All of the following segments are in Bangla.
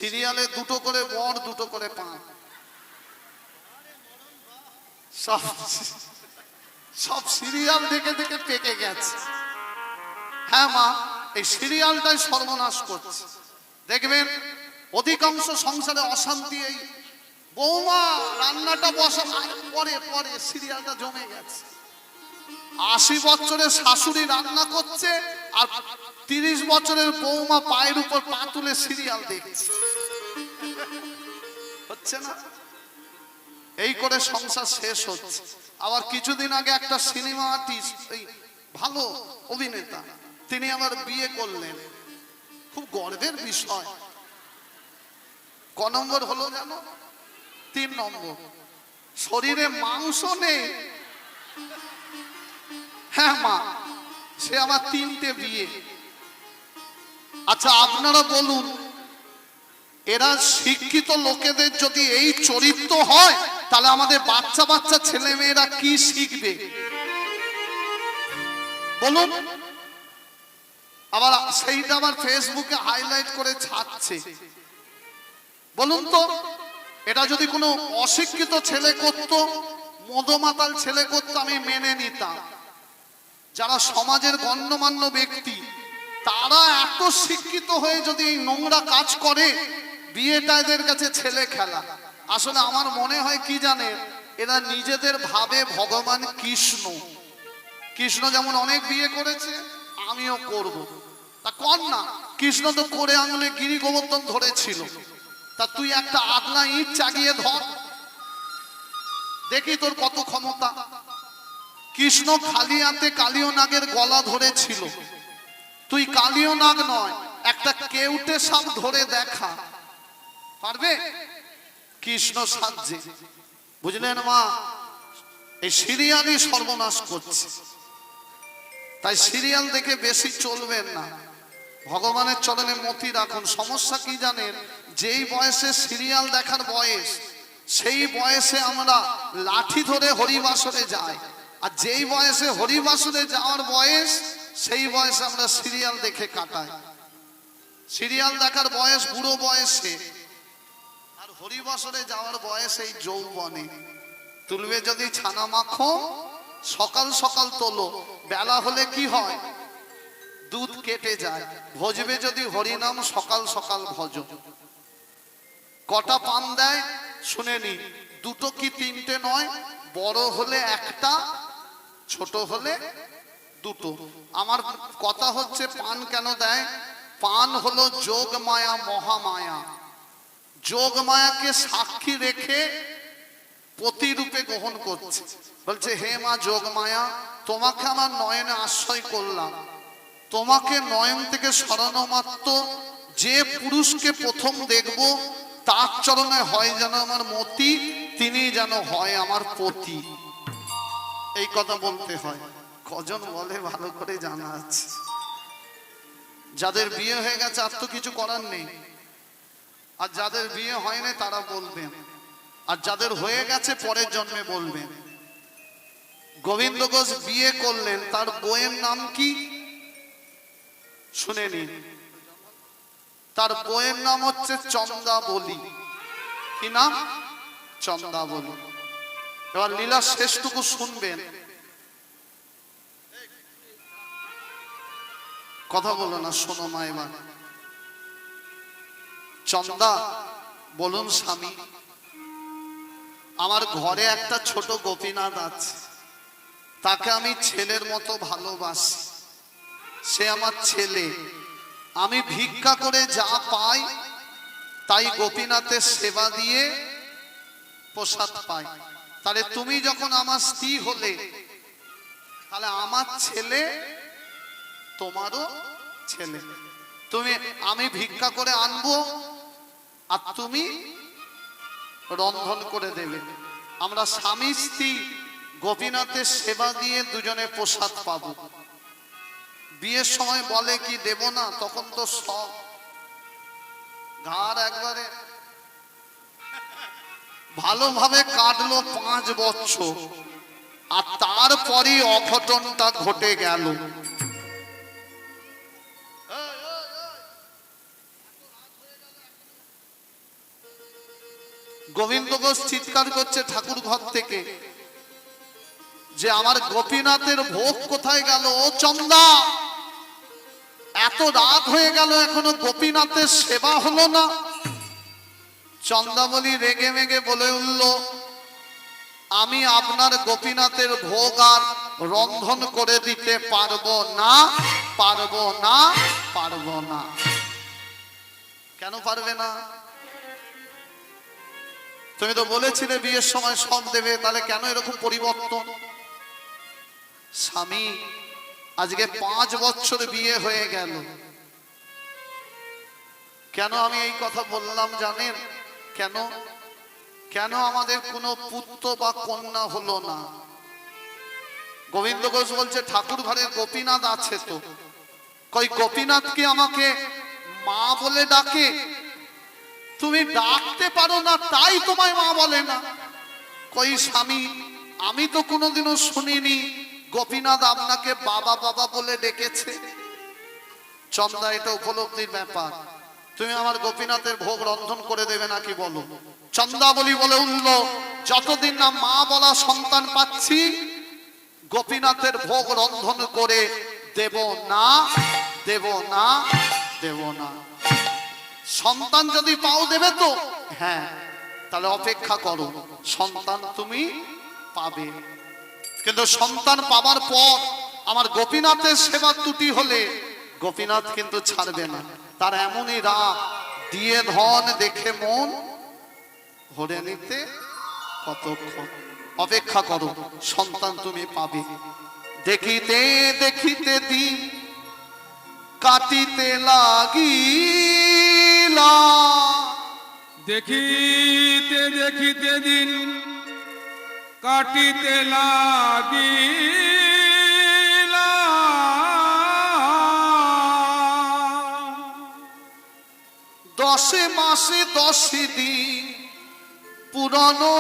সিরিয়ালে দুটো করে বর, দুটো করে পা, সব সব সিরিয়াল দেখে দেখে পেকে গেছে। হ্যাঁ মা, এই সিরিয়ালটাই সর্বনাশ করছে। দেখবেন অধিকাংশ সংসারে অশান্তি এই বৌমা রান্নাটা বসা পরে পরে সিরিয়ালটা জমে গেছে। 80 বছরের শাশুড়ি রান্না করছে আর 30 বছরের বৌমা পায়ের উপর পা তুলে সিরিয়াল দেখছে। হচ্ছে না? এই করে সংসার শেষ হচ্ছে। আবার কিছুদিন আগে একটা সিনেমা আর্টিস্ট, এই ভালো অভিনেতা, তিনি আবার বিয়ে করলেন। খুব গর্বের বিষয়। ক নম্বর হলো জানো? 3 নম্বর। শরীরে মাংস নেই। হ্যাঁ মা, সে আবার 3টে বিয়ে। আচ্ছা আপনারা বলুন, এরা শিক্ষিত লোকেদের যদি এই চরিত্র হয়, তাহলে আমাদের বাচ্চা বাচ্চা ছেলে মেয়েরা কি শিখবে বলুন? আবার সেইটা আবার ফেসবুকে হাইলাইট করে ছাড়ছে। বলুন তো, এটা যদি কোনো অশিক্ষিত ছেলে করত, মদমাতাল ছেলে করত, আমি মেনে নিতাম। যারা সমাজের গণ্যমান্য ব্যক্তি, তারা এত শিক্ষিত হয়ে যদি এই নোংরা কাজ করে, বিয়েটা এদের কাছে ছেলে খেলা। আসলে আমার মনে হয় কি জানেন, এরা নিজেদের ভাবে ভগবান কৃষ্ণ। কৃষ্ণ যেমন অনেক বিয়ে করেছে, আমিও করব। তা কর না, কৃষ্ণ তো করে আঙুলে গিরি গোবর্ধন ধরেছিল। তা তুই একটা আগলা ইট চাগিয়ে ধর, দেখি তোর কত ক্ষমতা। কৃষ্ণ খালি হাতে কালীয় নাগের গলা ধরেছিল। তুই কালীয় নাগ নয়, একটা কেউটে সাপ ধরে দেখা, পারবে? কৃষ্ণ সাহায্যে। বুঝলেন মা, এই সিরিয়ালই সর্বনাশ করছে। তাই সিরিয়াল দেখে বেশি চলবেন না, ভগবানের চরণে মতি রাখুন। সমস্যা কি জানেন, যেই বয়সে সিরিয়াল দেখার বয়স, সেই বয়সে আমরা লাঠি ধরে হরিবাসরে যাই। আর যেই বয়সে হরিবাসরে যাওয়ার বয়স, সেই বয়সে আমরা সিরিয়াল দেখে কাটাই। সিরিয়াল দেখার বয়স বুড়ো বয়সে, আর হরিবাসরে যাওয়ার বয়স এই যৌবনে। তুলবে যদি ছানা মাখো, সকাল সকাল তোলো, বেলা হলে কি হয়, দুধ কেটে যায়। ভজবে যদি হরিনাম, সকাল সকাল ভজ। কটা পান দেয় শুনে নি, 2টো কি 3টে নয়, বড় হলে 1টা, ছোট হলে 2টো। আমার কথা হচ্ছে, পান কেন দেয়? পান হলো যোগ মায়া, মহামায়া। যোগ মায়াকে সাক্ষী রেখে প্রতিরূপে গ্রহণ করছে। বলছে, হে মা যোগ মায়া, তোমাকে আমার নয়নে আশ্রয় করলাম। তোমাকে নয়ন থেকে সরানো মাত্র যে পুরুষকে প্রথম দেখব, তার চরণে হয় যেন আমার মতি, তিনি যেন হয় আমার পতি। এই কথা বলতে হয়। কজন বলে ভালো করে জানা আছে। যাদের বিয়ে হয়ে গেছে আর তো কিছু করার নেই, আর যাদের বিয়ে হয় না তারা বলবেন, আর যাদের হয়ে গেছে পরের জন্মে বলবেন। গোবিন্দ ঘোষ বিয়ে করলেন, তার বউয়ের নাম কি শুনে নিন। তার বউয়ের নাম হচ্ছে চন্দাবলী। কি নাম? চন্দাবলী। এবার লীলা শেষটুকু শুনবেন। কথা বলো না, শোনো মা। এবার চন্দা বলুন, স্বামী, আমার ঘরে একটা ছোট গোপীনাথ আছে, তাকে আমি ছেলের মতো ভালোবাসি। সে আমার ছেলে। আমি ভিক্ষা করে যা পাই, তাই গোপীনাথের সেবা দিয়ে প্রসাদ পাই। তাহলে তুমি যখন আমার স্ত্রী হলে, তাহলে আমার ছেলে তোমারও ছেলে। তুমি, আমি ভিক্ষা করে আনবো আর তুমি রন্ধন করে দেবে। আমরা স্বামী স্ত্রী গোপীনাথের সেবা দিয়ে দুজনে প্রসাদ পাবো। বিয়ের সময় বলে কি দেব না, তখন তো সব ঘাড় একবারে ভালোভাবে কাটলো 5 বছর, আর তারপরই অঘটনটা ঘটে গেল। গোবিন্দ ঘোষ চিৎকার করছে ঠাকুর ঘর থেকে যে আমার গোপীনাথের ভোগ কোথায় গেল? ও চন্দা, এত রাত হয়ে গেল এখনো গোপীনাথের সেবা হলো না। চন্দাবলী রেগে মেগে বলে উঠল, আমি আপনার গোপীনাথের ভোগ আর রন্ধন করে দিতে পারবো না, পারবো না, পারবো না। কেন পারবে না? তুমি তো বলেছিলে বিয়ের সময় সব দেবে, তাহলে কেন এরকম পরিবর্তন? স্বামী, আজকে 5 বছর বিয়ে হয়ে গেল। কেন আমি এই কথা বললাম জানেন? কেন কেন আমাদের কোনো পুত্র বা কন্যা হলো না? গোবিন্দ ঘোষ বলছে ঠাকুর ঘরে গোপীনাথ আছে তো, কই গোপীনাথ কি আমাকে মা বলে ডাকে? তুমি ডাকতে পারো না তাই তোমায় মা বলে না। কই স্বামী, আমি তো কোনোদিনও শুনিনি গোপীনাথ আপনাকে বাবা বাবা বলে ডেকেছে। চন্দা, এটা উপলব্ধির ব্যাপার। তুমি আমার গোপীনাথের ভোগ রন্ধন করে দেবে নাকি বলো? চন্দাবলী বলে উঠল, যতদিন না মা বলা সন্তান পাচ্ছি গোপীনাথের ভোগ রন্ধন করে দেব না, দেব না, দেব না। সন্তান যদি পাও দেবে তো? হ্যাঁ, তাহলে অপেক্ষা করো, সন্তান তুমি পাবে। কিন্তু সন্তান পাবার পর আমার গোপীনাথের সেবা ত্রুটি হলে গোপীনাথ কিন্তু ছাড়বে না। তার এমনই রাগ, দিয়ে ধন দেখে মন ভরে নিতে কতক্ষণ। অপেক্ষা করো, সন্তান তুমি পাবে। দেখিতে দেখিতে দিন কাটিতে লাগিলা, দেখিতে দেখিতে দিন কাটিতে লাগিলা, 10 মাসে 10 দিন পুরানো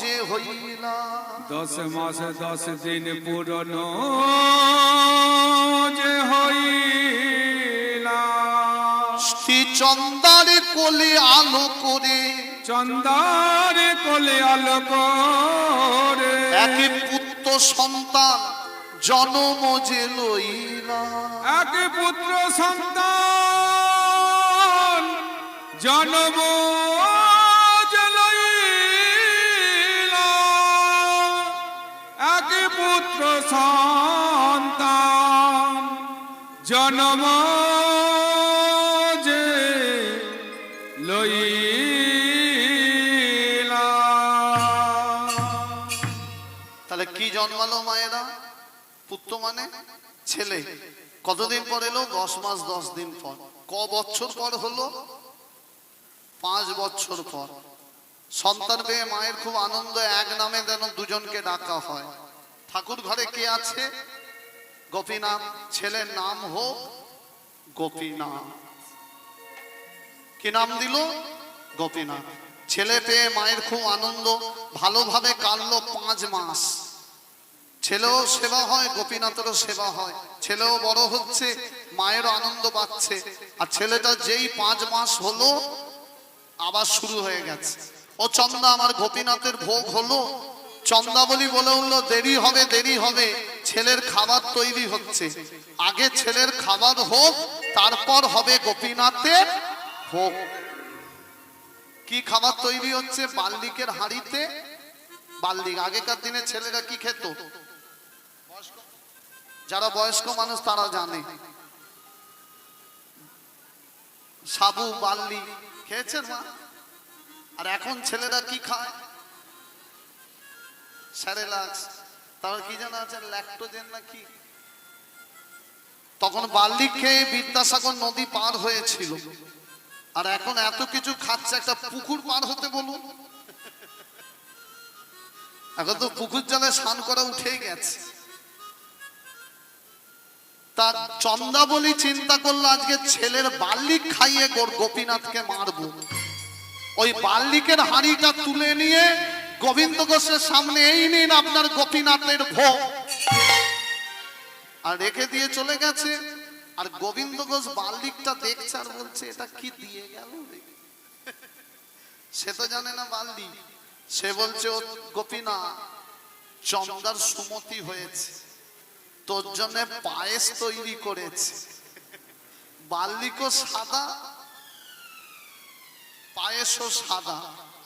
যে হইলা। 10 মাসে 10 দিন পুরনো যে হইলা, শ্রী চন্দারে কোলে আলো করে, চন্দারে কোলে আলো করে, এক পুত্র সন্তান জন্ম যে লইলা। এক পুত্র সন্তান জন্ম যে লইলা, এক পুত্র সন্তান জন্ম যে লইলা। তাহলে কি জন্মালো মায়েরা? পুত্র মানে ছেলে। কতদিন পর এলো? 10 মাস 10 দিন পর। ক বছর পর হলো? 5 বছর পর। সন্তান পেয়ে মায়ের খুব আনন্দ। এক নামে যেন দুজনকে ডাকা হয়। ঠাকুর ঘরে কে আছে? গোপীনাথ। ছেলের নাম হোক গোপীনাথ। কি নাম দিল? গোপীনাথ। ছেলে পেয়ে মায়ের খুব আনন্দ। ভালোভাবে কাটলো 5 মাস। ছেলেও সেবা হয়, গোপীনাথেরও সেবা হয়। ছেলেও বড় হচ্ছে, মায়েরও আনন্দ পাচ্ছে। আর ছেলেটা যেই 5 মাস হলো আবার শুরু হয়ে গেছে, ও চন্দা আমার গোপীনাথের ভোগ হলো। চন্দাবলী বলে উঠলো, দেরি হবে, দেরি হবে, ছেলের খাবার তৈরি হচ্ছে। আগে ছেলের খাবার হোক, তারপর হবে গোপীনাথের ভোগ। কি খাবার তৈরি হচ্ছে? বাল্লিকের হাঁড়িতে বাল্লিক। আগেকার দিনে ছেলেরা কি খেত? যারা বয়স্ক মানুষ তারা জানে, সাবু বাল্লি খেয়েছেন মা? আর এখন ছেলেরা কি খায়? স্যারেলাক্স, তারপর কি জানা আছে ল্যাকটোজেন না কি। তখন বাল্লি খেয়ে বিদ্যাসাগর নদী পার হয়েছিল, আর এখন এত কিছু খাচ্ছে। একটা পুকুর পার হতে বলুন, এখন তো পুকুর জলে স্নান করা উঠেই গেছে। তার চন্দাবলী চিন্তা করলো আজকে ছেলের বাল্লিক খাইয়ে গোপীনাথকে মারবো। ওই বাল্লিকের হাঁড়িটা তুলে নিয়ে গোবিন্দ ঘোষের সামনে, এই নিন আপনার গোপীনাথের ভোগ, আর রেখে দিয়ে চলে গেছে। আর গোবিন্দ ঘোষ বাল্লিকটা দেখছে আর বলছে, এটা কি দিয়ে গেল? সে তো জানে না বাল্লি। সে বলছে ও গোপীনা, চন্দার সুমতি হয়েছে, তোর জন্য পায়েস তৈরি করেছে। বাল্লিকও সাদা, পায়েসও সাদা।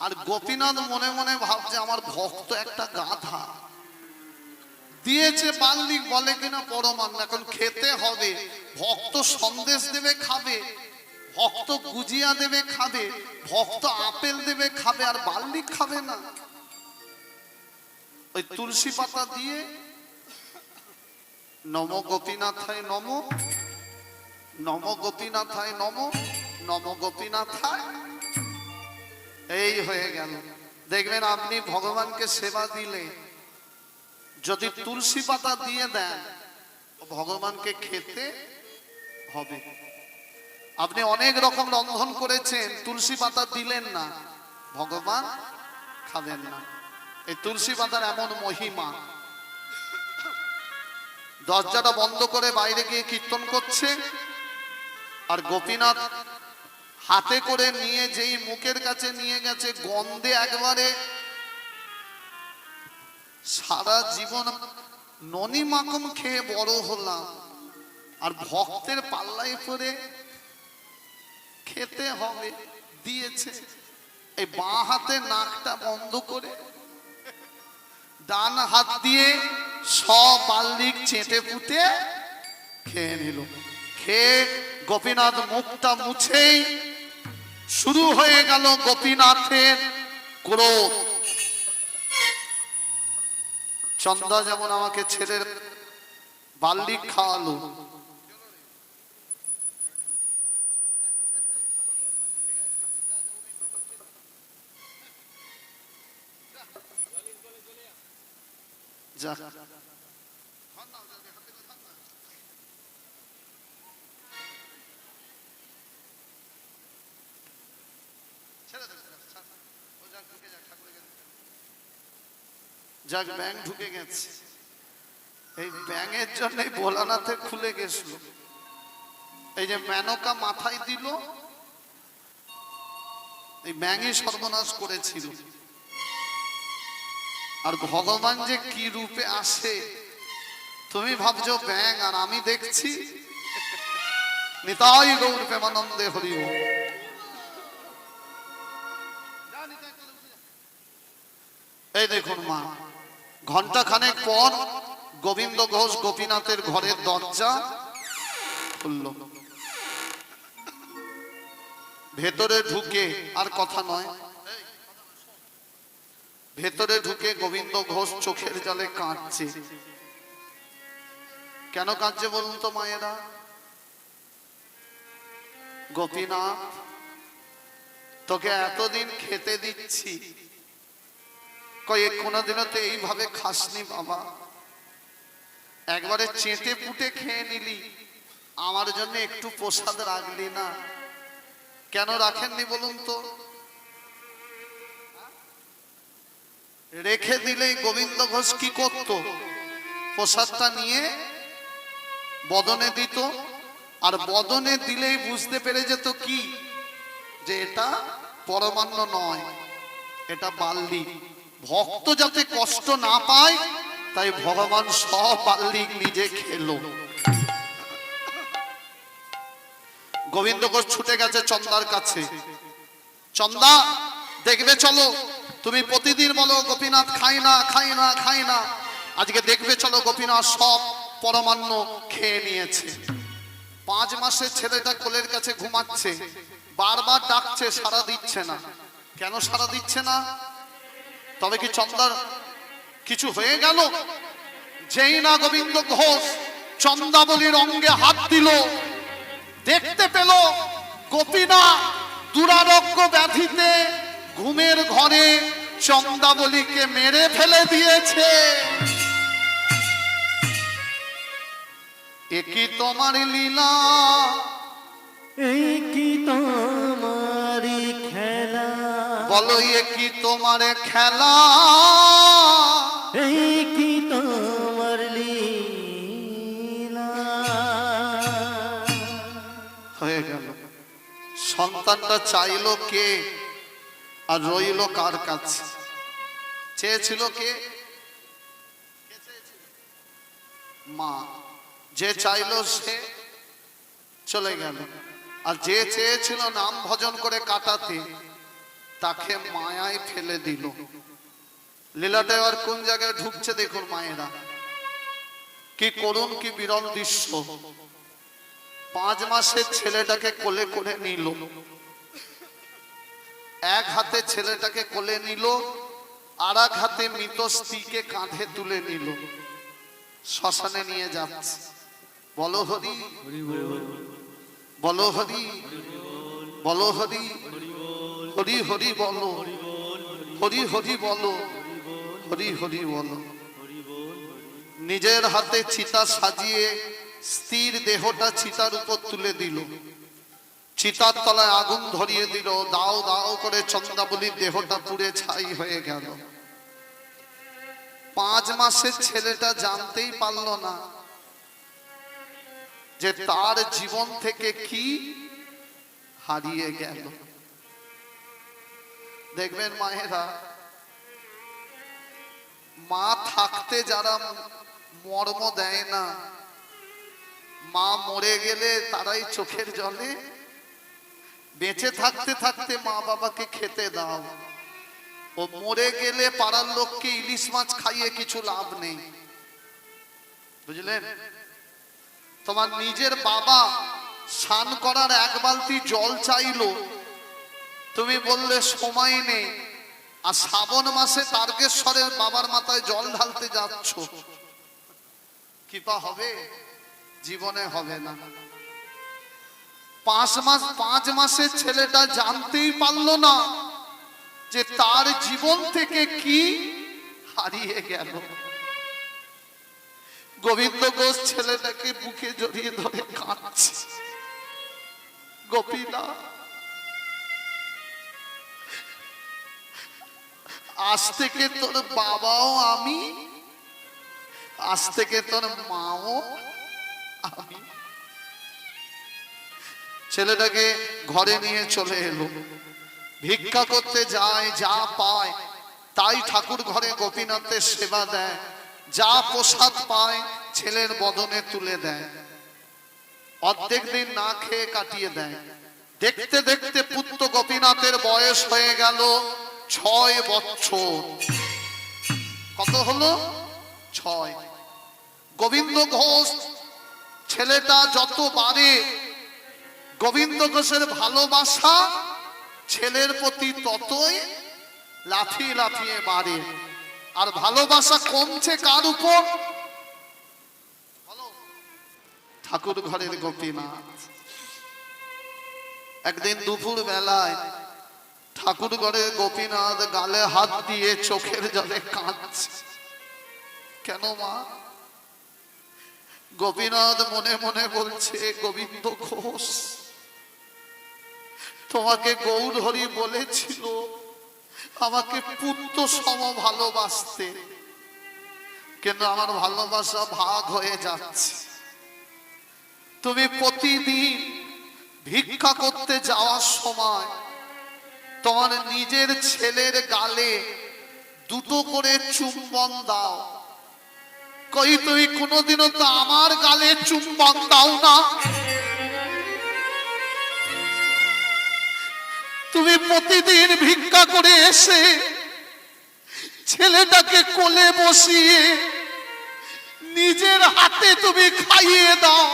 আর গোপীনাথ মনে মনে ভাবছে আমার ভক্ত একটা গাধা দিয়েছে। বাল্লিক বলে কিনা পরমান্ন, এখন খেতে হবে। ভক্ত সন্দেশ দেবে খাবে, ভক্ত গুজিয়া দেবে খাবে, ভক্ত আপেল দেবে খাবে, আর বাল্লিক খাবে না। ওই তুলসী পাতা দিয়ে নম গোপীনাথায় নম, নম গোপীনাথায় নম, নম গোপীনাথায়, এই হয়ে গেল। দেখবেন আপনি ভগবানকে সেবা দিলে যদি তুলসী পাতা দিয়ে দেন, ভগবানকে খেতে হবে। আপনি অনেক রকম রন্ধন করেছেন, তুলসী পাতা দিলেন না, ভগবান খাবেন না। এই তুলসী পাতার এমন মহিমা। দরজাটা বন্ধ করে বাইরে গিয়ে কীর্তন করছে, আর গোপীনাথ হাতে করে নিয়ে যেই মুখের কাছে নিয়ে গেছে, গন্ধে একবারে সারা জীবন ননি মাখন খেয়ে বড় হলাম, আর ভক্তের পাল্লায় পরে খেতে হবে দিয়েছে। এই বাঁ হাতে নাকটা বন্ধ করে ডান হাত দিয়ে সব বাল্লিক চেটে পুটে খেয়ে নিল। খেয়ে গোপীনাথ মুখটা মুছেই শুরু হয়ে গেল গোপীনাথের ক্রোধ। চন্দা যেমন আমাকে ছেলের বাল্লিক খাওয়ালো, যাক যাক, ব্যাং ঢুকে গেছে। এই ব্যাঙের জন্যই ভোলানাথে খুলে গেছিল। এই যে মেনকা মাথায় দিল, এই ব্যাঙই সর্বনাশ করেছিল। আর ভগবান যে কি রূপে আসে, তুমি ভাবছো ব্যাঙ, আর আমি দেখছি নিতাই গৌর প্রেমানন্দে হরি বল। এই দেখুন মা, ঘন্টা খানেক পর গোবিন্দ ঘোষ গোপীনাথের ঘরের দরজা খুলল। ভেতরে ঢুকে, আর কথা নয়, ভেতরে ঢুকে গোবিন্দ ঘোষ চোখের জলে কাঁদছে। কেন কাঁদছে বলুন তো মায়েরা? গোপীনাথ, তোকে এতদিন খেতে দিচ্ছি, কোনদিনও তো এইভাবে খাসনি বাবা। একবারে চেটে পুটে খেয়ে নিলি, আমার জন্য একটু প্রসাদ রাখলি না। কেন রাখেননি বলুন তো? রেখে দিলেই গোবিন্দ ঘোষ কি করত? প্রসাদটা নিয়ে বদনে দিত, আর বদনে দিলেই বুঝতে পেরে যেত কি, যে এটা পরমান্ন নয়, এটা বাল্লি। ভক্ত যাতে কষ্ট না পায়, তাই ভগবান সব বাল্লিক নিজে খেলো। গোবিন্দ ঘোষ ছুটে গেছে চন্দার কাছে। চন্দা, দেখবে চলো, তুমি প্রতিদিন বলো গোপীনাথ খাই না খাই না খাই না, আজকে দেখবে চলো গোপীনাথ সব পরমান্ন খেয়ে নিয়েছে। 5 মাসের ছেলেটা কোলের কাছে ঘুমাচ্ছে, বারবার ডাকছে, সাড়া দিচ্ছে না। কেন সাড়া দিচ্ছে না? তবে কি চন্দার কিছু হয়ে গেল? যেই না গোবিন্দ ঘোষ চন্দাবলীর অঙ্গে হাত দিল, দেখতে পেল গোপীনাথ দুরারোগ্য ব্যাধিতে ঘুমের ঘরে চন্দাবলীকে মেরে ফেলে দিয়েছে। একই তোমার লীলা, এই কি তোমার খেলা, বলো একই তোমার খেলা, এই কি তোমার লীলা। হয়ে গেল। সন্তানটা চাইলো কে, আর রইল কার কাছে? চেয়েছিল কে? মা। যে চাইলো সে চলে গেল, আর যে চেয়েছিল নাম ভজন করে কাটাতে তাকে মায়ায় ফেলে দিল। লীলাটা আর কোন জায়গায় ঢুকছে দেখুন মায়েরা, কি করুন, কি বিরল দৃশ্য। 5 মাসের ছেলেটাকে কোলে করে নিল, এক হাতে ছেলেটাকে কোলে নিল, আর এক হাতে মৃত স্ত্রীকে কাঁধে তুলে নিল, শ্মশানে নিয়ে যাচ্ছে। বলো হরি, বলো হরি, বলো হরি, হরি হরি বলো, হরি হরি বলো, হরি হরি বলো। নিজের হাতে চিতা সাজিয়ে স্ত্রীর দেহটা চিতার উপর তুলে দিল, চিতার তলায় আগুন ধরিয়ে দিল, দাও দাও করে চন্দ্রাবলীর দেহটা পুড়ে ছাই হয়ে গেল। 5 মাসের ছেলেটা জানতেই পারল না যে তার জীবন থেকে কি হারিয়ে গেল। দেখবেন মায়েরা, মা থাকতে যারা মর্ম দেয় না, মা মরে গেলে তারাই চোখের জলে, বেঁচে থাকতে থাকতে মা বাবাকে খেতে দাও, ও মরে গেলে পাড়ার লোককে ইলিশ মাছ খাইয়ে কিছু লাভ নেই, বুঝলেন? তোমার নিজের বাবা স্নান করার 1 বালতি জল চাইলো, তুমি বললে সময় নেই, আর শ্রাবণ মাসে তারকেশ্বরের বাবার মাথায় জল ঢালতে যাচ্ছ, কৃপা হবে? জীবনে হবে না। 5 মাসের ছেলেটা জানতেই পারলো না যে তার জীবন থেকে কি হারিয়ে গেল। গোবিন্দ ঘোষ ছেলেটাকে বুকে জড়িয়ে ধরে কাঁদছে, গোপীনা আজ থেকে তোর বাবাও আমি, আজ থেকে তোর মাও আমি। ছেলেটাকে ঘরে নিয়ে চলে এলো, ভিক্ষা করতে যায়, যা পায় তাই ঠাকুর ঘরে গোপীনাথের সেবা দেয়, যা প্রসাদ পায় ছেলের বদনে তুলে দেয়, অর্ধেক দিন না খেয়ে কাটিয়ে দেয়। দেখতে দেখতে পুত্র গোপীনাথের বয়স হয়ে গেল 6 বছর। কত হলো? 6। গোবিন্দ ঘোষ ছেলেটা যত বাড়ে, গোবিন্দ ঘোষের ভালোবাসা ছেলের প্রতি ততই লাফিয়ে লাফিয়ে বাড়ে। আর ভালোবাসা কমছে কার উপর? ঠাকুর ঘরের গোপীনাথ। একদিন দুপুর বেলায় ঠাকুর ঘরে গোপীনাথ গালে হাত দিয়ে চোখের জলে কাঁদছে। কেন মা? গোপীনাথ মনে মনে বলছে, গোবিন্দ ঘোষ তোমাকে গৌর হরি বলেছিল আমাকে পুত্র সম ভালোবাসতে, কিন্তু আমার ভালোবাসা ভাগ হয়ে যাচ্ছে। তুমি প্রতিদিন ভিক্ষা করতে যাওয়ার সময় তোমার নিজের ছেলের গালে 2টো করে চুম্বন দাও। কই তুমি কোনোদিনও তো আমার গালে চুম্বন দাও না। তুমি প্রতিদিন ভিক্ষা করে এসে ছেলেটাকে কোলে বসিয়ে নিজের হাতে তুমি খাইয়ে দাও।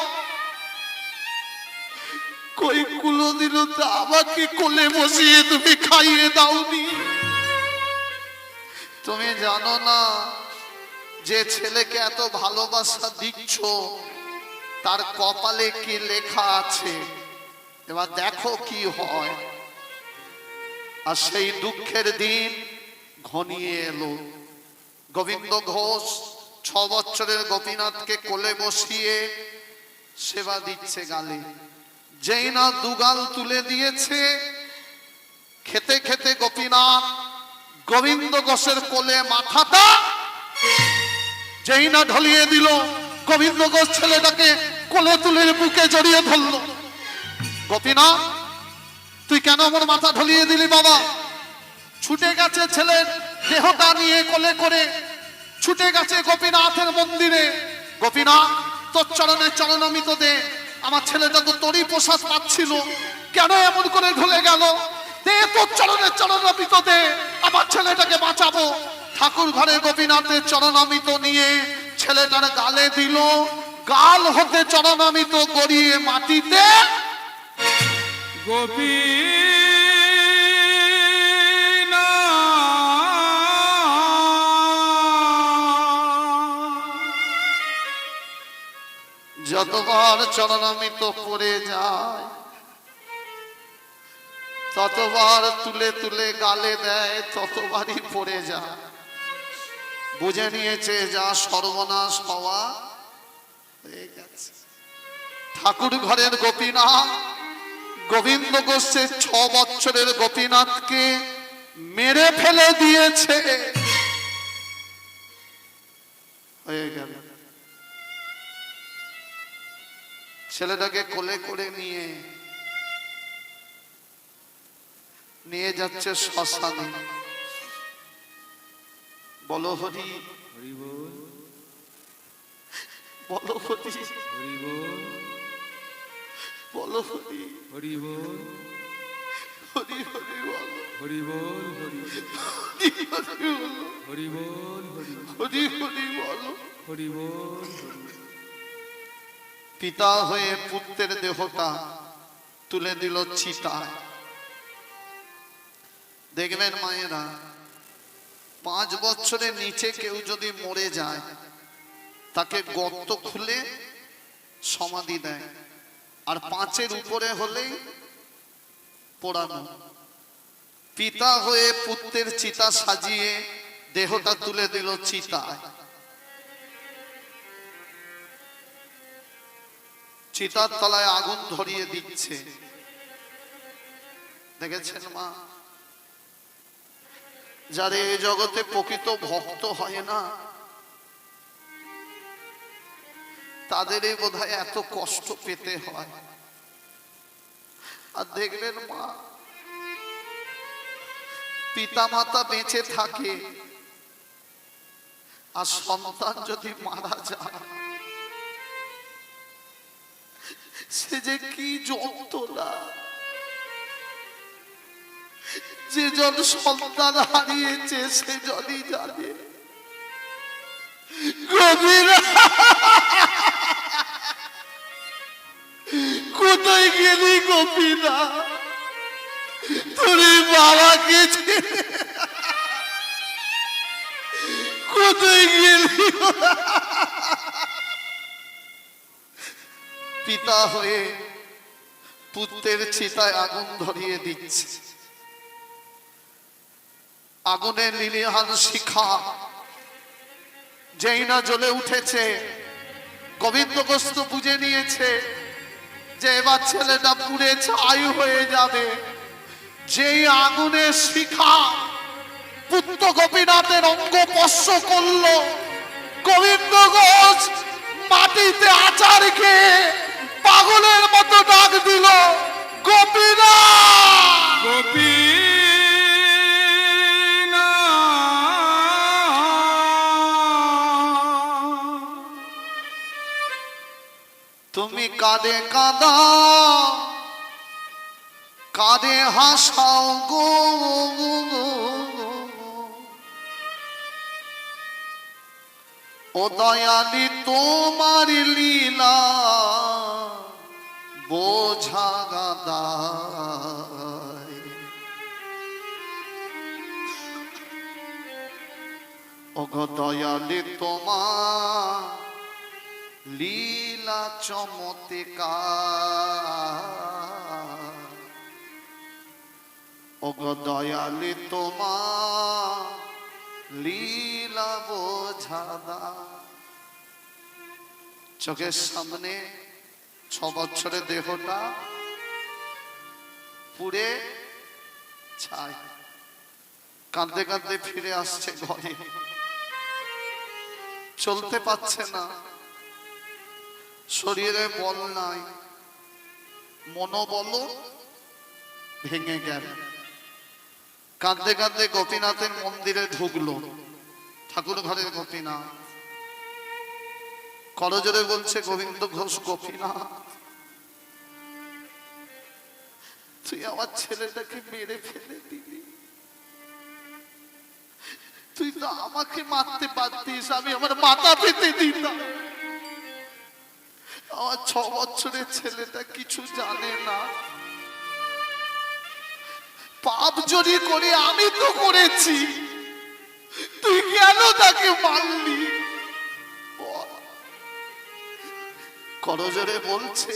কই কোনোদিনও তো আমাকে কোলে বসিয়ে তুমি খাইয়ে দাওনি। তুমি জানো না যে ছেলেকে এত ভালোবাসা দিচ্ছ তার কপালে কি লেখা আছে? এবার দেখো কি হয়। আর সেই দুঃখের দিন ঘনিয়ে এলো। গোবিন্দ ঘোষ 6 বছরের গোপীনাথকে কোলে বসিয়ে সেবা দিচ্ছে গালে। যেই না দুগাল তুলে দিয়েছে, খেতে খেতে গোপীনাথ গোবিন্দ ঘোষের কোলে মাথাটা যেই না ঢলিয়ে দিল, গোবিন্দ ঘোষ ছেলেটাকে কোলে তুলে বুকে জড়িয়ে ধরল। গোপীনাথ তুই কেন আমার মাথা ঢলিয়ে দিলি বাবা? ছুটে গেছে ছেলের দেহটা নিয়ে কোলে করে, ছুটে গেছে গোপীনাথের মন্দিরে। গোপীনাথ, তোর চরণে চরণামিত দে, আমার ছেলেটা তো তোরই প্রসাদ পাচ্ছিল, কেন এমন করে ঢলে গেল? দে তোর চরণে চরণামিত দে, আমার ছেলেটাকে বাঁচাবো। ঠাকুর ঘরে গোপীনাথের চরণামিত নিয়ে ছেলেটার গালে দিল, গাল হতে চরণামিত গড়িয়ে মাটিতে গোপী যতবার চরণামিত পড়ে যায় ততবার তুলে তুলে গালে দেয়, ততবারই পড়ে যায়। বুঝে নিয়েছে যা সর্বনাশ হওয়া হয়ে গেছে। ঠাকুর ঘরের গোপীনাথ, গোবিন্দ গোষ্ঠীর 6 বছরের গোপীনাথকে মেরে ফেলে দিয়েছে। হয়ে গেল। ছেলেটাকে কোলে করে নিয়ে যাচ্ছে শ্মশানে। বলো হরি, হরি বল, বলো হরি, হরি বল, বলো হরি, হরি বল, হরি হরি বলো, হরি বল, হরি হরি হরি বলো, হরি বল, হরি হরি বলো। হরি বল। পিতা হয়ে পুত্রের দেহটা তুলে দিল চিতায়। দেখবেন মায়েরা, 5 বছরের নিচে কেউ যদি মরে যায় তাকে গর্ত খুলে সমাধি দেয়, আর 5-এর উপরে হলেই পোড়ানো। পিতা হয়ে পুত্রের চিতা সাজিয়ে দেহটা তুলে দিল চিতায়। চিতার তলায় আগুন ধরিয়ে দিচ্ছে। দেখেছেন মা, যারা এই জগতে প্রকৃত ভক্ত হয় না তাদেরই বোধহয় এত কষ্ট পেতে হয়। আর দেখবেন মা, পিতা মাতা বেঁচে থাকে আর সন্তান যদি মারা যায়, সে যে কি যন্ত্রণা। যে জন সন্তান হারিয়েছে সে জনই জানে। গভীরা, কোথায় গেলি গোপীরা? তোর বাবাকে কোথায় গেলি? পিতা হয়ে পুত্রের চিতায় আগুন ধরিয়ে দিচ্ছে। আগুনের লিলিহান শিখা যেই না জ্বলে উঠেছে, গোবিন্দ গোস্ত বুঝে নিয়েছে যে এবার ছেলেটা পুড়ে ছাই হয়ে যাবে। যেই আগুনের শিখা পুত্র গোপীনাথের অঙ্গ স্পর্শ করলো, গোবিন্দ ঘোষ মাটিতে আচার খেয়ে পাগলের মতো ডাক দিল, গোপীনাথ, গোপী তুমি কাঁদে কাঁদাও, কাঁদে হাসাও গো। ও দয়ালি তোমার লীলা বোঝা গাদায়। ও গো দয়ালি তোমার লীলা চমৎকার। ও গো দয়ালি তোমার লীলা বোঝাদা। চোখের সামনে 6 বছরের দেহটা পুড়ে ছাই। কাঁদতে কাঁদতে ফিরে আসছে ঘরে, চলতে পারছে না, শরীরে বল নাই, মনোবল ভেঙে গেল। কাঁদতে কাঁদতে গোপীনাথের মন্দিরে ঢুকলো। ঠাকুর ঘরের গোপীনাথ করজোরে বলছে, গোবিন্দ ঘোষ গোপীনাথ, তুই আমার ছেলেটাকে মেরে ফেলে দিলি। তুই তো আমাকে মারতে পারতিস, আমি আমার মাথা পেতে দিতাম। আমার 6 বছরের ছেলেটা কিছু জানে না। পাপ যদি করে আমি তো করেছি, তুই কেন তাকে মারলি? করজোরে বলছে,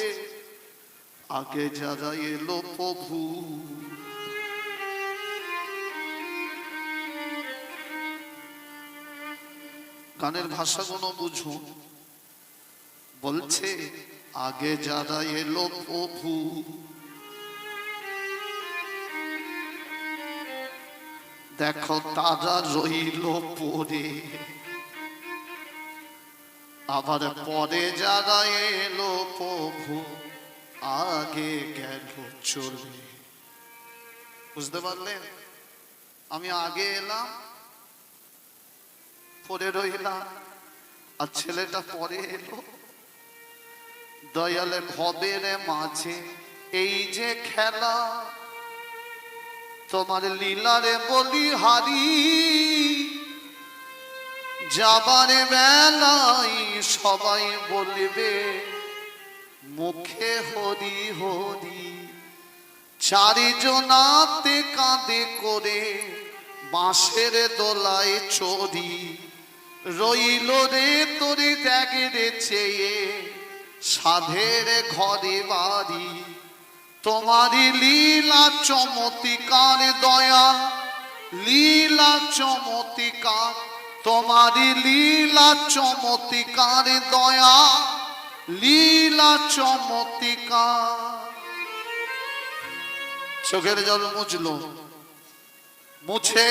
আগে যারা এলো প্রভু, গানের ভাষাগুলো বুঝো। বলছে, আগে যারা এলো প্রভু, দেখো তারা রইল পরে, আবার পরে যারা এলো প্রভু, আগে গেল চলে। বুঝতে পারলেন? আমি আগে এলাম, পরে রইলাম, আর ছেলেটা পরে এলো। দয়ালে ভবের মাঝে এই যে খেলা, তোমার লীলারে বলি হারি, যাবার বেলায় সবাই বলবে মুখে হরি হরি। চারিজনাতে কাঁধে করে বাঁশের দোলায় চড়ি, রইল রে তোরে ত্যাগে রে চেয়ে সাধের ঘরে বাড়ি। তোমারই লীলা চমৎকার দয়া, লীলা চমৎকার, তোমারই লীলা চমৎকার দয়া, লীলা চমৎকার। চোখের জল মুছলো, মুছে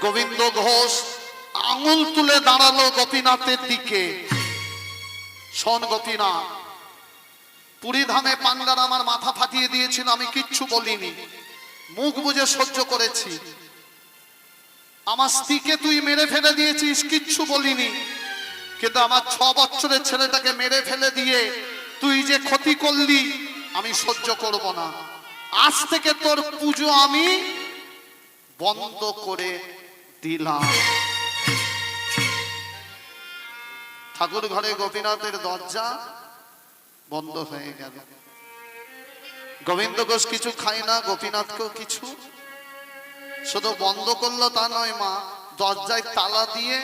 গোবিন্দ ঘোষ আঙুল তুলে দাঁড়ালো গোপীনাথের দিকে। শোন গোপীনাথ, পুরী ধামে পান্ডার আমার মাথা ফাটিয়ে দিয়েছিল, আমি কিচ্ছু বলিনি, মুখ বুজে সহ্য করেছি। আমার স্ত্রীকে তুই মেরে ফেলে দিয়েছিস, কিচ্ছু বলিনি। কিন্তু আমার 6 বছরের ছেলেটাকে মেরে ফেলে দিয়ে তুই যে ক্ষতি করলি, আমি সহ্য করব না। আজ থেকে তোর পুজো আমি বন্ধ করে দিলাম। ঠাকুর ঘরে গোপীনাথের দরজা বন্ধ হয়ে গেল। গোবিন্দ ঘোষ কিছু খায় না, গোপীনাথকেও কিছু। শুধু বন্ধ করলো তা নয়, মা দরজায় তালা দিয়ে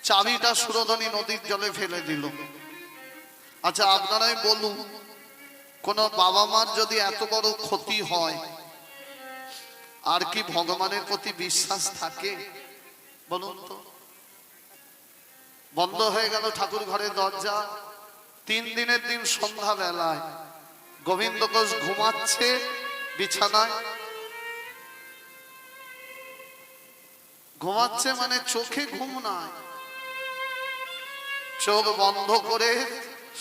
চাবিটা সুরধনী নদীর জলে ফেলে দিল। আচ্ছা আপনারাই বলুন, কোন বাবা মার যদি এত বড় ক্ষতি হয়, আর কি ভগবানের প্রতি বিশ্বাস থাকে বলুন তো? বন্ধ হয়ে গেল ঠাকুর ঘরের দরজা। 3 দিনের দিন সন্ধ্যা বেলায় গোবিন্দ ঘোষ ঘুমাচ্ছে বিছানায়। ঘুমাচ্ছে মানে চোখে ঘুম নাই, চোখ বন্ধ করে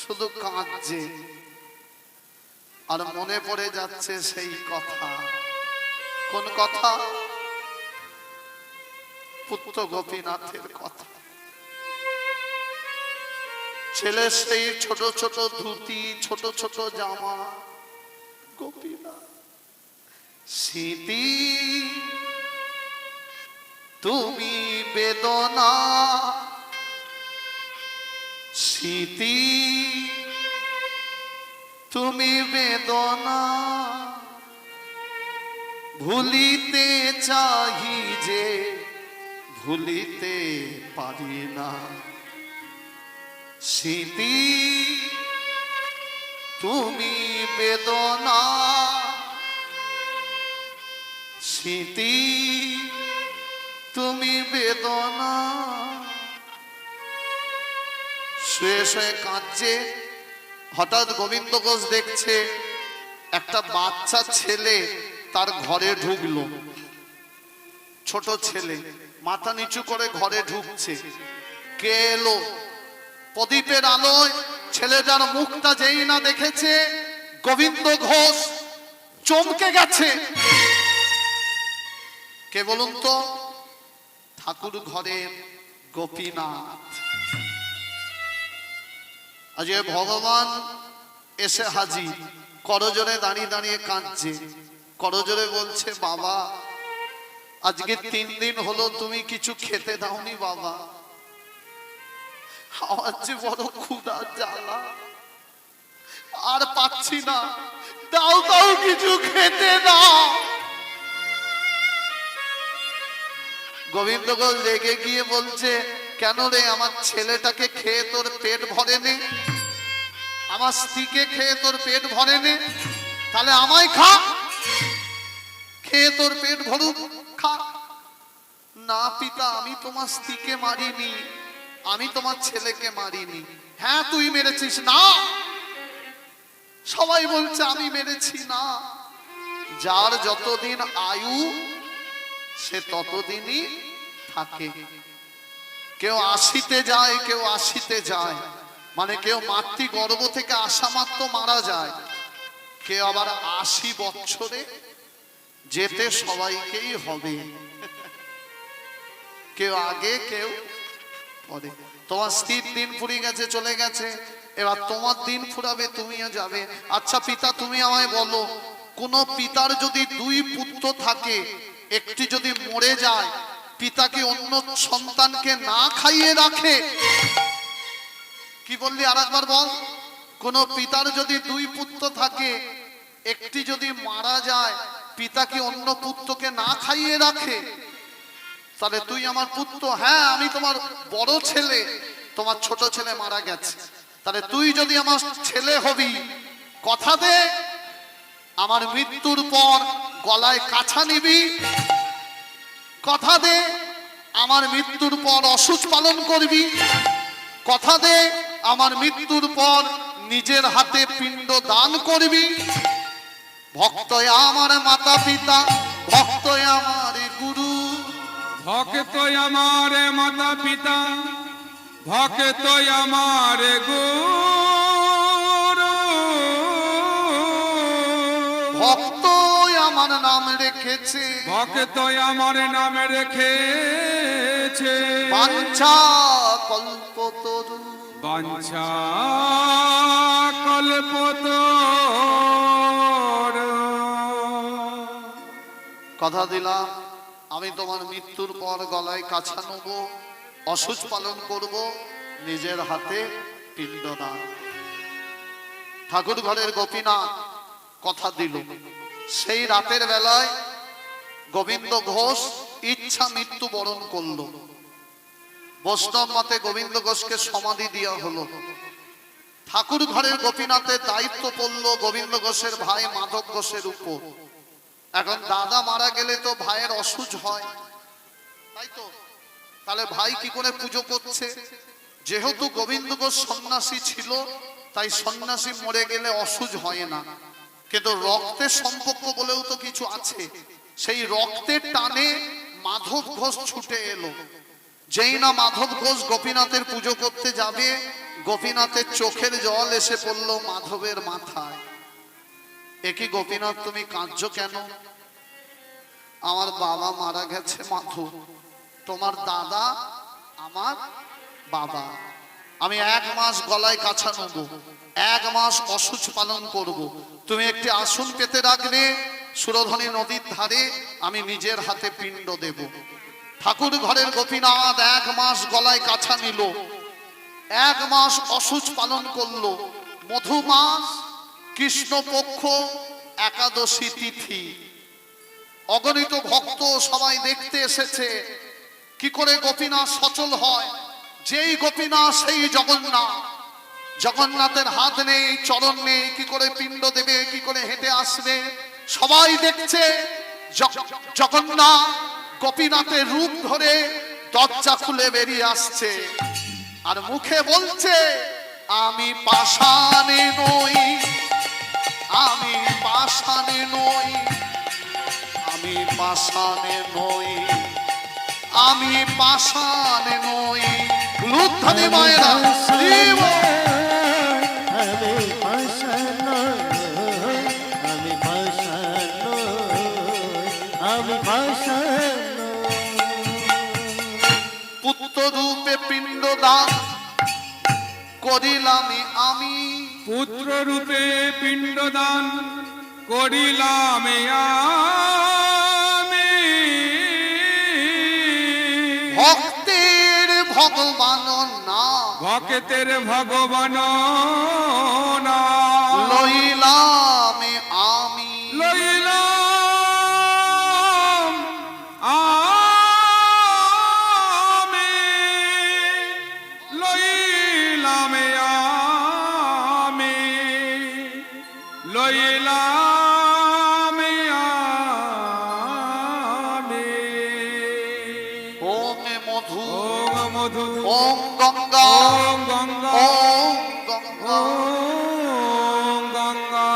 শুধু কাঁদছে, আর মনে পড়ে যাচ্ছে সেই কথা। কোন কথা? পুত্র গোপীনাথের কথা। ছেলে সেই ছোট ছোট ধুতি, ছোট ছোট জামা। গোপীনাথ, স্মৃতি তুমি বেদনা, স্মৃতি তুমি বেদনা, ভুলিতে চাহি যে ভুলিতে পারি না। স্মৃতি তুমি বেদনা, স্মৃতি তুমি বেদনা। শুয়ে শুয়ে কাঁদছে। হঠাৎ গোবিন্দ ঘোষ দেখছে একটা বাচ্চা ছেলে তার ঘরে ঢুকলো। ছোট ছেলে মাথা নিচু করে ঘরে ঢুকছে। কে এলো? প্রদীপের আলোয় ছেলেটার মুখটা যেই না দেখেছে, গোবিন্দ ঘোষ চমকে গেছে। কে বলুন তো? ঠাকুর ঘরের গোপীনাথ। আজ ভগবান এসে হাজির, করজোরে দাঁড়িয়ে দাঁড়িয়ে কাঁদছে, করজোরে বলছে, বাবা আজকে 3 দিন হলো তুমি কিছু খেতে দাওনি বাবা, আমার যে বড় ক্ষুধা জ্বালা, আর পাচ্ছি না, দাও দাও কিছু খেতে দাও। গোবিন্দ ঘোষ রেগে গিয়ে বলছে, কেন রে, আমার ছেলেটাকে খেয়ে তোর পেট ভরে নে, আমার স্ত্রীকে খেয়ে তোর পেট ভরে নে, তাহলে আমায় খা, খেয়ে তোর পেট ভরুক, খা। না পিতা, আমি তোমার স্ত্রীকে মারিনি, আমি তোমার ছেলেকে মারিনি। হ্যাঁ তুই মেরেছিস। না, সবাই বলছে আমি মেরেছি না। যার যতদিন আয়ু সে ততদিনই থাকে। কেউ 80-তে যায়, কেউ 80-তে যায়, মানে কেউ মাতৃ গর্ভ থেকে আসা মাত্র মারা যায়, কেউ আবার 80 বছরে যেতে সবাইকেই হবে, কেউ আগে কেউ পরে। তোমার স্ত্রীর দিন ফুরিয়ে গেছে, চলে গেছে, এবার তোমার দিন ফুরাবে, তুমিও যাবে। আচ্ছা পিতা, তুমি আমায় বলো, কোন পিতার যদি 2 পুত্র থাকে, একটি যদি মরে যায়, পিতা কি অন্য সন্তানকে না খাইয়ে রাখে? কি বললি, আরেকবার বল। কোন পিতার যদি 2 পুত্র থাকে, একটি যদি মারা যায়, পিতা কি অন্য পুত্রকে না খাইয়ে রাখে? তাহলে তুই আমার পুত্র। হ্যাঁ, আমি তোমার বড় ছেলে, তোমার ছোট ছেলে মারা গেছে, তাহলে তুই যদি আমার ছেলে হবি, কথা দে আমার মৃত্যুর পর গলায় কাছা নিবি, কথা দে আমার মৃত্যুর পর অসুচ পালন করবি, কথা দে আমার মৃত্যুর পর নিজের হাতে পিণ্ড দান করবি। ভক্ত আমার মাতা পিতা, ভক্ত আমার গুরু, ভক্ত আমার মাতা পিতা, ভক্ত আমার গুরু, ভক্ত আমার নাম রেখেছে, ভক্ত আমার নাম রেখেছে, বাঞ্ছা কল্পতরু, বাঞ্ছা কল্পতরু। কথা দিলাম আমি তোমার মৃত্যুর পর গলায় কাছা নেব, অসুচ পালন করব, নিজের হাতে পিণ্ডদান। ঠাকুর ঘরের গোপীনাথ কথা দিল। সেই রাতের বেলায় গোবিন্দ ঘোষ ইচ্ছা মৃত্যু বরণ করল। বৈষ্ণব মতে গোবিন্দ ঘোষকে সমাধি দেওয়া হলো। ঠাকুর ঘরের গোপীনাথের দায়িত্ব পড়ল গোবিন্দ ঘোষের ভাই মাধব ঘোষের উপর। এখন দাদা মারা গেলে তো ভাইয়ের অসুচ হয়, তাই তো? তাহলে ভাই কি করে পুজো করছে? যেহেতু গোবিন্দ ঘোষ সন্ন্যাসী ছিল, তাই সন্ন্যাসী মরে গেলে অসুচ হয় না, কিন্তু রক্তের সম্পর্ক বলেও তো কিছু আছে। সেই রক্তের টানে মাধব ঘোষ ছুটে এলো। যেই না মাধব ঘোষ গোপীনাথের পুজো করতে যাবে, গোপীনাথের চোখের জল এসে পড়লো মাধবের মাথায়। একই গোপীনাথ, তুমি কাঁদছো কেন? আমার বাবা মারা গেছে মাধব, তোমার দাদা আমার বাবা। আমি 1 মাস গলায় কাছা নেব, 1 মাস অসুচ পালন করব। তুমি একটি আসন পেতে রাখবে সুরধনী নদীর ধারে, আমি নিজের হাতে পিণ্ড দেব। ঠাকুর ঘরের গোপীনাথ 1 মাস গলায় কাছা নিল, 1 মাস অসুচ পালন করলো। মধু মাস, কৃষ্ণপক্ষ, একাদশী তিথি। অগণিত ভক্ত সবাই দেখতে এসেছে কি করে গোপীনাথ সচল হয়। যেই গোপীনাথ সেই জগন্নাথ। জগন্নাথের হাত নেই, চরণ নেই, কি করে পিণ্ড দেবে, কি করে হেঁটে আসবে? সবাই দেখছে জগন্নাথ গোপীনাথের রূপ ধরে দরজা খুলে বেরিয়ে আসছে, আর মুখে বলছে, আমি পাষাণে নই, আমি পাষাণে নই, আমি পাষাণে নই, আমি পাষাণে নই। লুদ্ধনি মায়েরা, আমি পাষাণ, আমি পাষাণ, আমি পাষাণ দান করিলাম আমি, পুত্র রূপে পিণ্ডদান করিলাম আমি। ভক্তের ভগবান না, ভক্তের ভগবান না, লইলাম আমি, লইলাম আমি, লইলাম আমি, লইলাম আমি। ওম মধু, ওম মধু, ওম গঙ্গা, ওম গঙ্গা, ওম গঙ্গা। ওম গঙ্গা।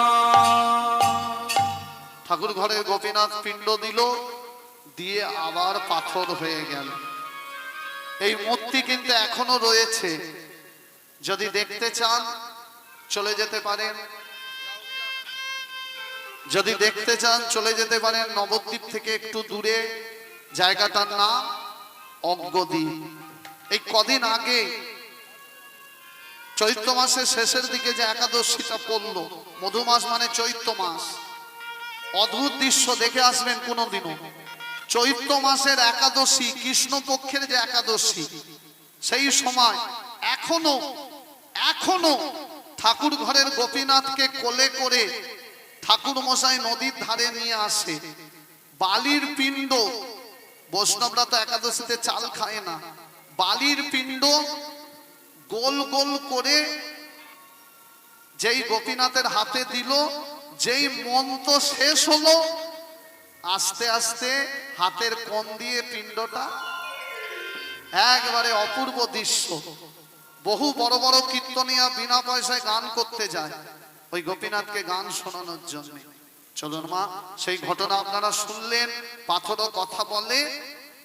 ঠাকুর ঘরে গোপীনাথ পিণ্ড দিল, দিয়ে আবার পাথর হয়ে গেল। এই মূর্তি কিন্তু এখনো রয়েছে, যদি দেখতে চান চলে যেতে পারেন, যদি দেখতে চান চলে যেতে পারেন। নবদ্বীপ থেকে একটু দূরে, জায়গাটার নাম অজ্ঞদ্বীপ। এই কদিন আগে চৈত্র মাসের শেষের দিকে যে একাদশীটা পড়লো, মধু মাস মানে চৈত্র মাস, অদ্ভুত দৃশ্য দেখে আসবেন কোনোদিনও। চৈত্র মাসের একাদশী, কৃষ্ণপক্ষের যে একাদশী, সেই সময় এখনো ঠাকুর ঘরের গোপীনাথকে কোলে করে ঠাকুর মশাই নদীর ধারে নিয়ে আসে। বালির পিণ্ড, বৈষ্ণবরা তো একাদশীতে চাল খায় না, বালির পিণ্ড গোল গোল করে যেই গোপীনাথের হাতে দিল, যেই মন্ত্র শেষ হলো, আস্তে আস্তে হাতের কোণ দিয়ে পিণ্ডটা, একবারে অপূর্ব দৃশ্য। বহু বড় বড় কীর্তনিয়া বিনা পয়সায় গান করতে যায় ওই গোপীনাথকে গান শোনানোর জন্য। চলুন মা, সেই ঘটনা আপনারা শুনলেন। পাথরও কথা বলে,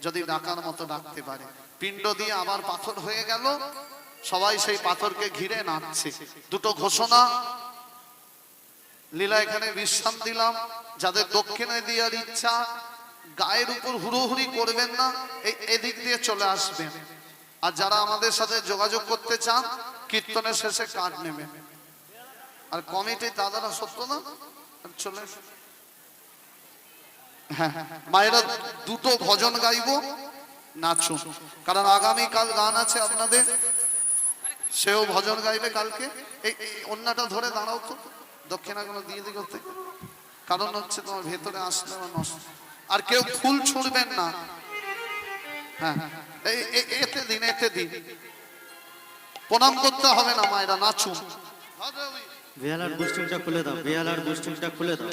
যদি ডাকার মতো ডাকতে পারে। পিণ্ড দিয়ে আবার পাথর হয়ে গেল, সবাই সেই পাথরকে ঘিরে নাচছে। দুটো ঘোষণা, লীলা এখানে বিশ্রাম দিলাম। যাদের দক্ষিণে দেওয়ার ইচ্ছা, গায়ের উপর হুড়োহুড়ি করবেন না, এদিক দিয়ে চলে আসবেন। আর যারা আমাদের সাথে যোগাযোগ করতে চান, কীর্তনের শেষে কার্ড নেবেন। আর কমিটি দাদারা সত্য না, চলে হ্যাঁ, মায়েরা দুটো ভজন গাইবো, নাচুন। কারণ আগামীকাল গান আছে আপনাদের, সেও ভজন গাইবে কালকে। এই অন্যটা ধরে দাঁড়াও তো, দক্ষিণাগুলো দিয়ে দিক থেকে। কারণ হচ্ছে তোমার ভেতরে আসলে আমার নষ্ট। আর কেউ ফুল ছুঁড়বেন না, হ্যাঁ, এতে দিন, এতে দিন। প্রণাম করতে হবে না, মায়েরা নাচুন। বেহালার বুস্টিংটা খুলে দাও, বেহালার বুস্টিংটা খুলে দাও।